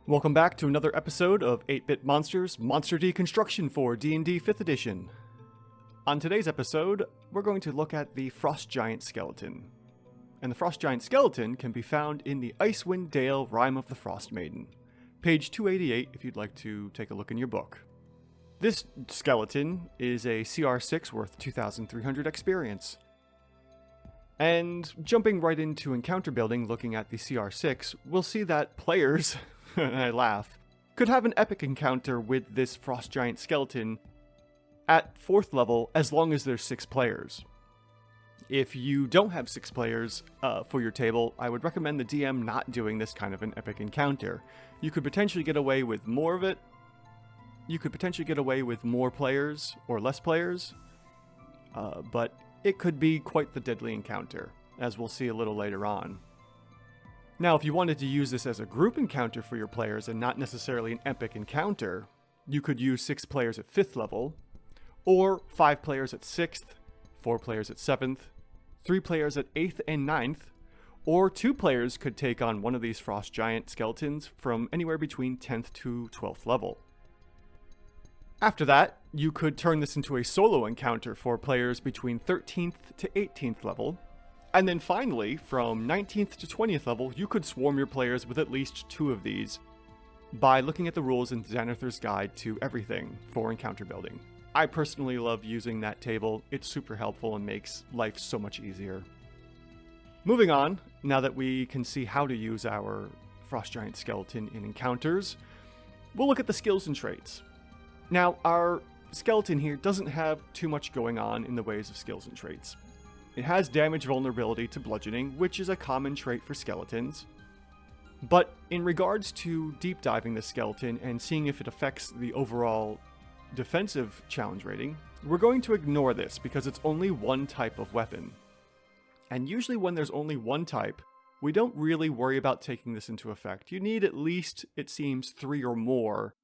Welcome back to another episode of 8-Bit Monsters Monster Deconstruction for D&D 5th Edition. On today's episode, we're going to look at the Frost Giant Skeleton. And the Frost Giant Skeleton can be found in the Icewind Dale Rime of the Frost Maiden, page 288 if you'd like to take a look in your book. This skeleton is a CR6 worth 2,300 experience. And jumping right into encounter building, looking at the CR6, we'll see that players, and I laugh, could have an epic encounter with this Frost Giant Skeleton at 4th level as long as there's 6 players. If you don't have 6 players for your table, I would recommend the DM not doing this kind of an epic encounter. You could potentially get away with more of it. You could potentially get away with more players or less players, but it could be quite the deadly encounter, as we'll see a little later on. Now, if you wanted to use this as a group encounter for your players and not necessarily an epic encounter, you could use 6 players at 5th level, or 5 players at 6th, 4 players at 7th, 3 players at 8th and 9th, or 2 players could take on one of these Frost Giant Skeletons from anywhere between 10th to 12th level. After that, you could turn this into a solo encounter for players between 13th to 18th level. And then finally, from 19th to 20th level, you could swarm your players with at least 2 of these by looking at the rules in Xanathar's Guide to Everything for encounter building. I personally love using that table. It's super helpful and makes life so much easier. Moving on, now that we can see how to use our Frost Giant Skeleton in encounters, we'll look at the skills and traits. Now, our skeleton here doesn't have too much going on in the ways of skills and traits. It has damage vulnerability to bludgeoning, which is a common trait for skeletons. But in regards to deep diving the skeleton and seeing if it affects the overall defensive challenge rating, we're going to ignore this because it's only one type of weapon. And usually when there's only one type, we don't really worry about taking this into effect. You need at least, it seems, 3 or more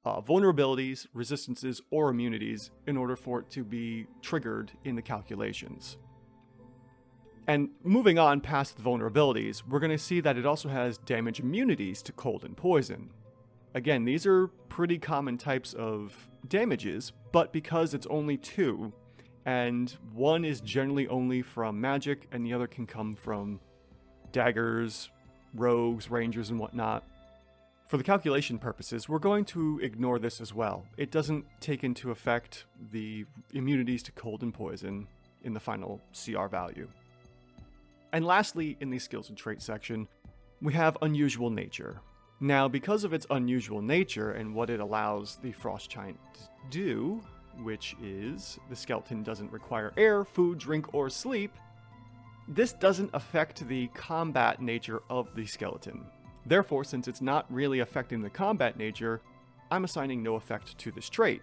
vulnerabilities, resistances, or immunities in order for it to be triggered in the calculations. And moving on past the vulnerabilities, we're going to see that it also has damage immunities to cold and poison. Again, these are pretty common types of damages, but because it's only 2, and one is generally only from magic, and the other can come from daggers, rogues, rangers, and whatnot, for the calculation purposes, we're going to ignore this as well. It doesn't take into effect the immunities to cold and poison in the final CR value. And lastly, in the skills and traits section, we have unusual nature. Now, because of its unusual nature and what it allows the Frost Giant to do, which is the skeleton doesn't require air, food, drink, or sleep, this doesn't affect the combat nature of the skeleton. Therefore, since it's not really affecting the combat nature, I'm assigning no effect to this trait.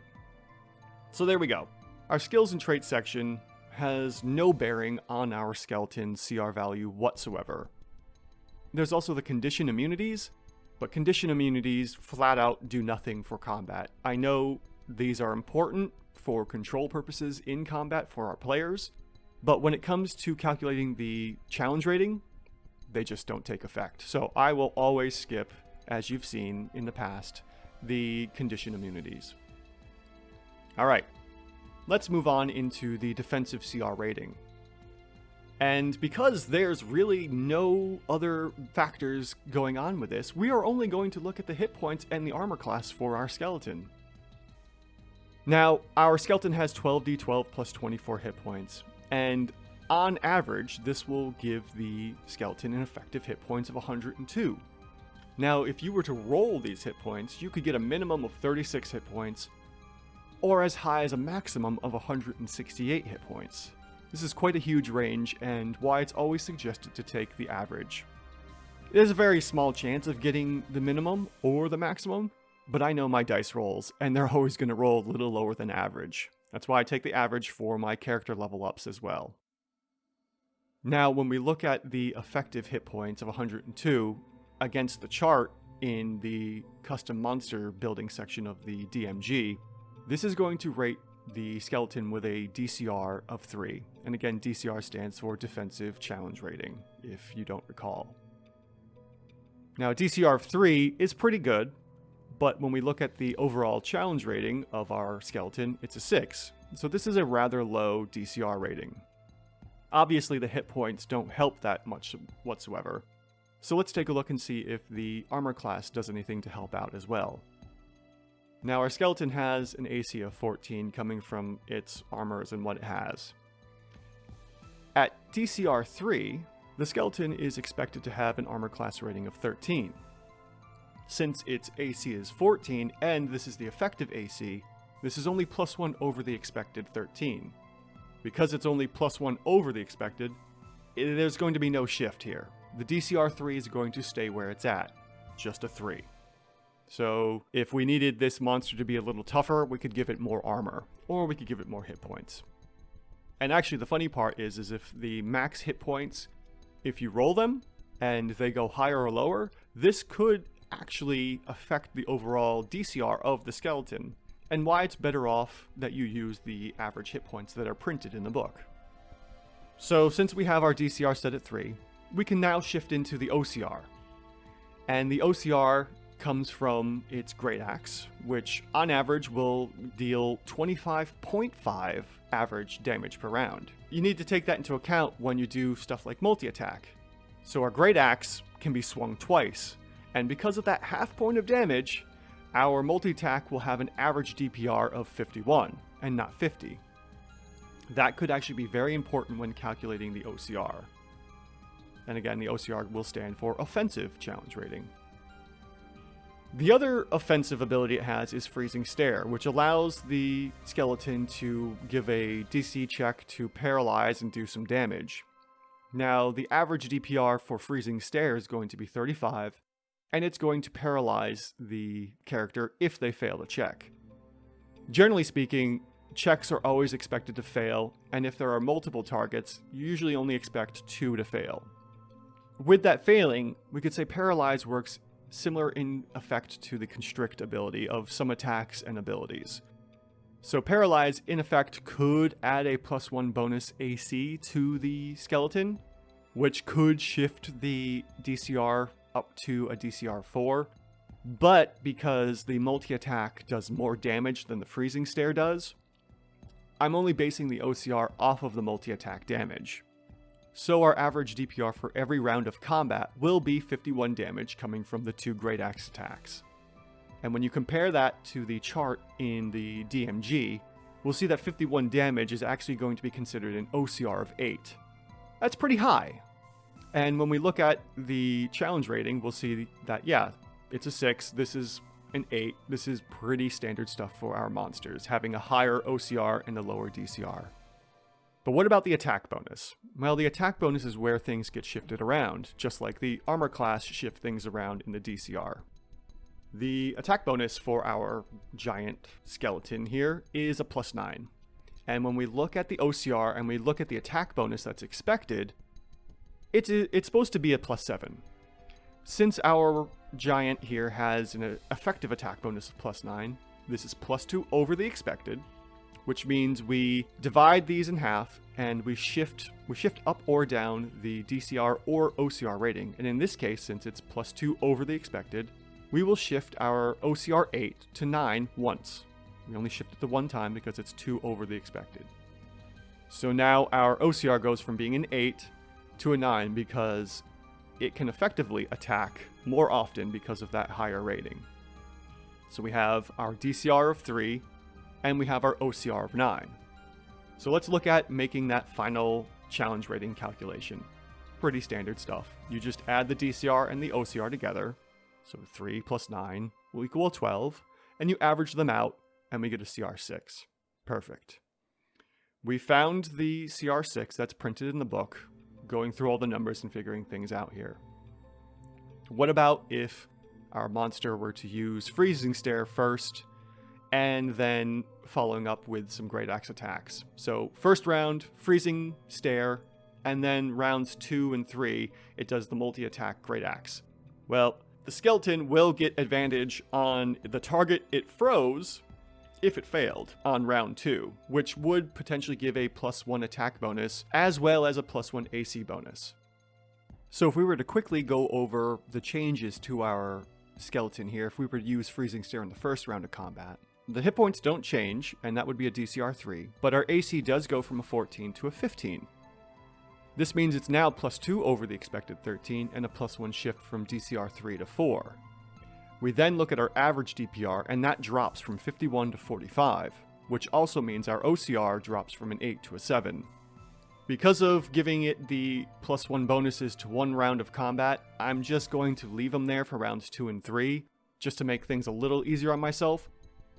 So there we go. Our skills and traits section has no bearing on our skeleton's CR value whatsoever. There's also the condition immunities, but condition immunities flat out do nothing for combat. I know these are important for control purposes in combat for our players, but when it comes to calculating the challenge rating, they just don't take effect. So I will always skip, as you've seen in the past, the condition immunities. Alright, let's move on into the defensive CR rating. And because there's really no other factors going on with this, we are only going to look at the hit points and the armor class for our skeleton. Now, our skeleton has 12d12 plus 24 hit points, and on average, this will give the skeleton an effective hit points of 102. Now, if you were to roll these hit points, you could get a minimum of 36 hit points, or as high as a maximum of 168 hit points. This is quite a huge range, and why it's always suggested to take the average. There's a very small chance of getting the minimum or the maximum, but I know my dice rolls, and they're always going to roll a little lower than average. That's why I take the average for my character level ups as well. Now, when we look at the effective hit points of 102 against the chart in the custom monster building section of the DMG, this is going to rate the skeleton with a DCR of 3. And again, DCR stands for Defensive Challenge Rating, if you don't recall. Now, a DCR of 3 is pretty good, but when we look at the overall challenge rating of our skeleton, it's a 6. So this is a rather low DCR rating. Obviously, the hit points don't help that much whatsoever. So let's take a look and see if the armor class does anything to help out as well. Now, our skeleton has an AC of 14 coming from its armors and what it has. At DCR 3, the skeleton is expected to have an armor class rating of 13. Since its AC is 14, and this is the effective AC, this is only +1 over the expected 13. Because it's only +1 over the expected, there's going to be no shift here. The DCR 3 is going to stay where it's at, just a 3. So if we needed this monster to be a little tougher, we could give it more armor, or we could give it more hit points. And actually the funny part is if the max hit points, if you roll them and they go higher or lower, this could actually affect the overall DCR of the skeleton, and why it's better off that you use the average hit points that are printed in the book. So since we have our DCR set at 3, we can now shift into the OCR. And the OCR comes from its Great Axe, which on average will deal 25.5 average damage per round. You need to take that into account when you do stuff like multi-attack. So our Great Axe can be swung twice, and because of that half point of damage, our multi-attack will have an average DPR of 51 and not 50. That could actually be very important when calculating the OCR. And again, the OCR will stand for Offensive Challenge Rating. The other offensive ability it has is Freezing Stare, which allows the skeleton to give a DC check to paralyze and do some damage. Now, the average DPR for Freezing Stare is going to be 35, and it's going to paralyze the character if they fail a check. Generally speaking, checks are always expected to fail, and if there are multiple targets, you usually only expect 2 to fail. With that failing, we could say Paralyze works similar in effect to the Constrict ability of some attacks and abilities. So Paralyze, in effect, could add a +1 bonus AC to the skeleton, which could shift the DCR up to a DCR 4, but because the multi-attack does more damage than the Freezing Stare does, I'm only basing the OCR off of the multi-attack damage. So our average DPR for every round of combat will be 51 damage coming from the 2 Great Axe attacks. And when you compare that to the chart in the DMG, we'll see that 51 damage is actually going to be considered an OCR of 8. That's pretty high. And when we look at the challenge rating, we'll see that, yeah, it's a 6, this is an 8. This is pretty standard stuff for our monsters, having a higher OCR and a lower DCR. But what about the attack bonus? Well, the attack bonus is where things get shifted around, just like the armor class shift things around in the DCR. The attack bonus for our giant skeleton here is a +9. And when we look at the OCR and we look at the attack bonus that's expected, it's supposed to be a +7. Since our giant here has an effective attack bonus of +9, this is +2 over the expected, which means we divide these in half and we shift up or down the DCR or OCR rating. And in this case, since it's +2 over the expected, we will shift our OCR 8 to 9 once. We only shift it the one time because it's 2 over the expected. So now our OCR goes from being an 8 to a 9 because it can effectively attack more often because of that higher rating. So we have our DCR of 3, and we have our OCR of 9. So let's look at making that final challenge rating calculation. Pretty standard stuff. You just add the DCR and the OCR together. So 3 plus 9 will equal 12, and you average them out, and we get a CR6. Perfect. We found the CR6 that's printed in the book, going through all the numbers and figuring things out here. What about if our monster were to use Freezing Stare first, and then following up with some Great Axe attacks? So first round, Freezing Stare, and then rounds 2 and 3, it does the multi-attack Great Axe. Well, the skeleton will get advantage on the target it froze if it failed on round 2, which would potentially give a +1 attack bonus, as well as a +1 AC bonus. So if we were to quickly go over the changes to our skeleton here, if we were to use Freezing Stare in the first round of combat, the hit points don't change, and that would be a DCR 3, but our AC does go from a 14 to a 15. This means it's now +2 over the expected 13, and a +1 shift from DCR 3 to 4. We then look at our average DPR, and that drops from 51 to 45, which also means our OCR drops from an 8 to a 7. Because of giving it the +1 bonuses to one round of combat, I'm just going to leave them there for rounds 2 and 3, just to make things a little easier on myself.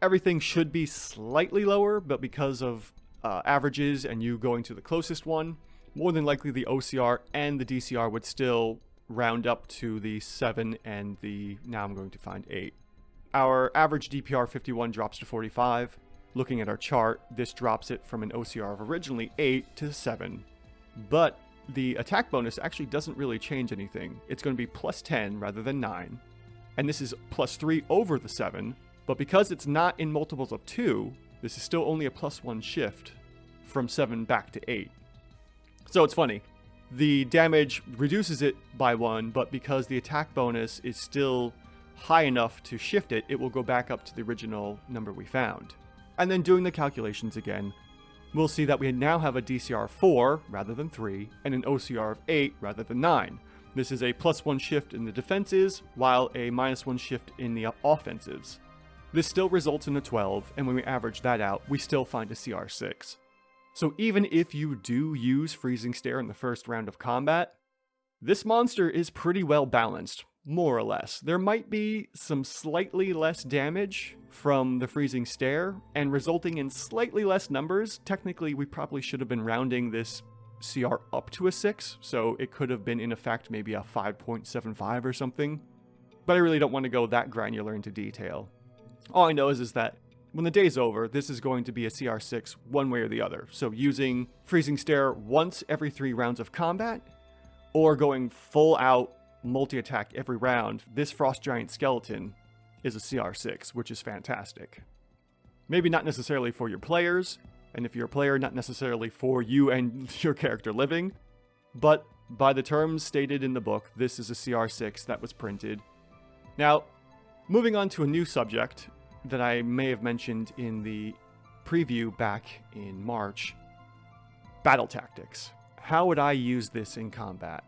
Everything should be slightly lower, but because of averages and you going to the closest one, more than likely the OCR and the DCR would still round up to the 7 and the, now I'm going to find 8. Our average DPR 51 drops to 45. Looking at our chart, this drops it from an OCR of originally 8 to 7. But the attack bonus actually doesn't really change anything. It's going to be +10 rather than 9. And this is +3 over the 7. But because it's not in multiples of 2, this is still only a +1 shift from 7 back to 8. So it's funny. The damage reduces it by 1, but because the attack bonus is still high enough to shift it, it will go back up to the original number we found. And then doing the calculations again, we'll see that we now have a DCR 4 rather than 3, and an OCR of 8 rather than 9. This is a +1 shift in the defenses, while a -1 shift in the offensives. This still results in a 12, and when we average that out, we still find a CR 6. So even if you do use Freezing Stare in the first round of combat, this monster is pretty well balanced, more or less. There might be some slightly less damage from the Freezing Stare, and resulting in slightly less numbers. Technically, we probably should have been rounding this CR up to a 6, so it could have been in effect maybe a 5.75 or something. But I really don't want to go that granular into detail. All I know is that when the day's over, this is going to be a CR 6 one way or the other. So using Freezing Stare once every 3 rounds of combat, or going full out multi-attack every round, this Frost Giant Skeleton is a CR 6, which is fantastic. Maybe not necessarily for your players, and if you're a player, not necessarily for you and your character living, but by the terms stated in the book, this is a CR 6 that was printed. Now, moving on to a new subject that I may have mentioned in the preview back in March. Battle tactics. How would I use this in combat?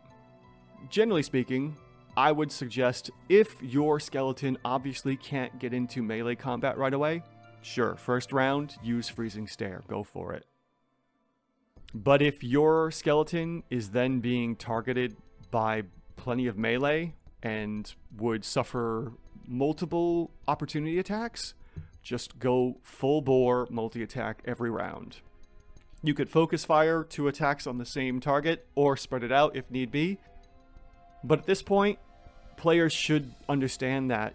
Generally speaking, I would suggest if your skeleton obviously can't get into melee combat right away, sure, first round, use Freezing Stare, go for it. But if your skeleton is then being targeted by plenty of melee and would suffer multiple opportunity attacks, just go full bore multi-attack every round. You could focus fire 2 attacks on the same target or spread it out if need be. But at this point, players should understand that,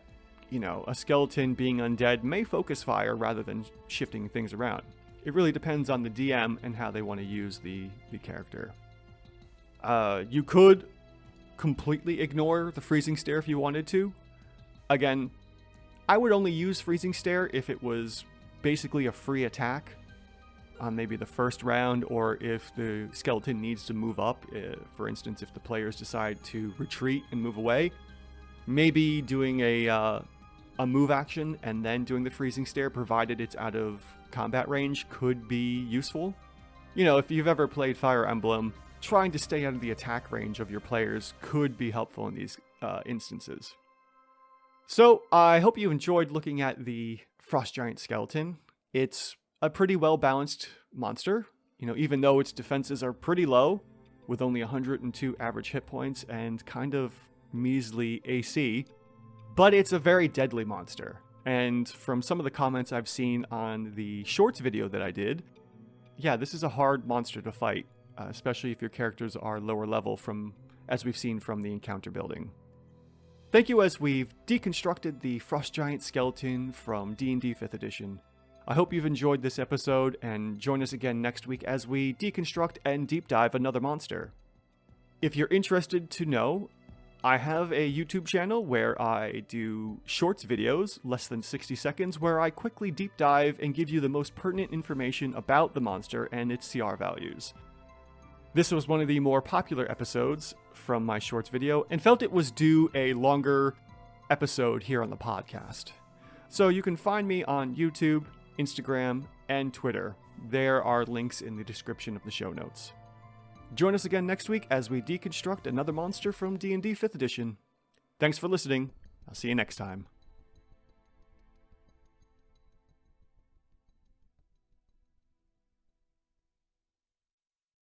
a skeleton being undead may focus fire rather than shifting things around. It really depends on the DM and how they want to use the character. You could completely ignore the Freezing Stare if you wanted to. Again, I would only use Freezing Stare if it was basically a free attack on maybe the first round, or if the skeleton needs to move up. For instance, if the players decide to retreat and move away, maybe doing a move action and then doing the Freezing Stare, provided it's out of combat range, could be useful. If you've ever played Fire Emblem, trying to stay out of the attack range of your players could be helpful in these instances. So, I hope you enjoyed looking at the Frost Giant Skeleton. It's a pretty well-balanced monster, even though its defenses are pretty low, with only 102 average hit points and kind of measly AC, but it's a very deadly monster. And from some of the comments I've seen on the shorts video that I did, yeah, this is a hard monster to fight, especially if your characters are lower level as we've seen from the encounter building. Thank you as we've deconstructed the Frost Giant Skeleton from D&D 5th edition. I hope you've enjoyed this episode, and join us again next week as we deconstruct and deep dive another monster. If you're interested to know, I have a YouTube channel where I do shorts videos, less than 60 seconds, where I quickly deep dive and give you the most pertinent information about the monster and its CR values. This was one of the more popular episodes from my shorts video and felt it was due a longer episode here on the podcast. So you can find me on YouTube, Instagram, and Twitter. There are links in the description of the show notes. Join us again next week as we deconstruct another monster from D&D 5th edition. Thanks for listening. I'll see you next time.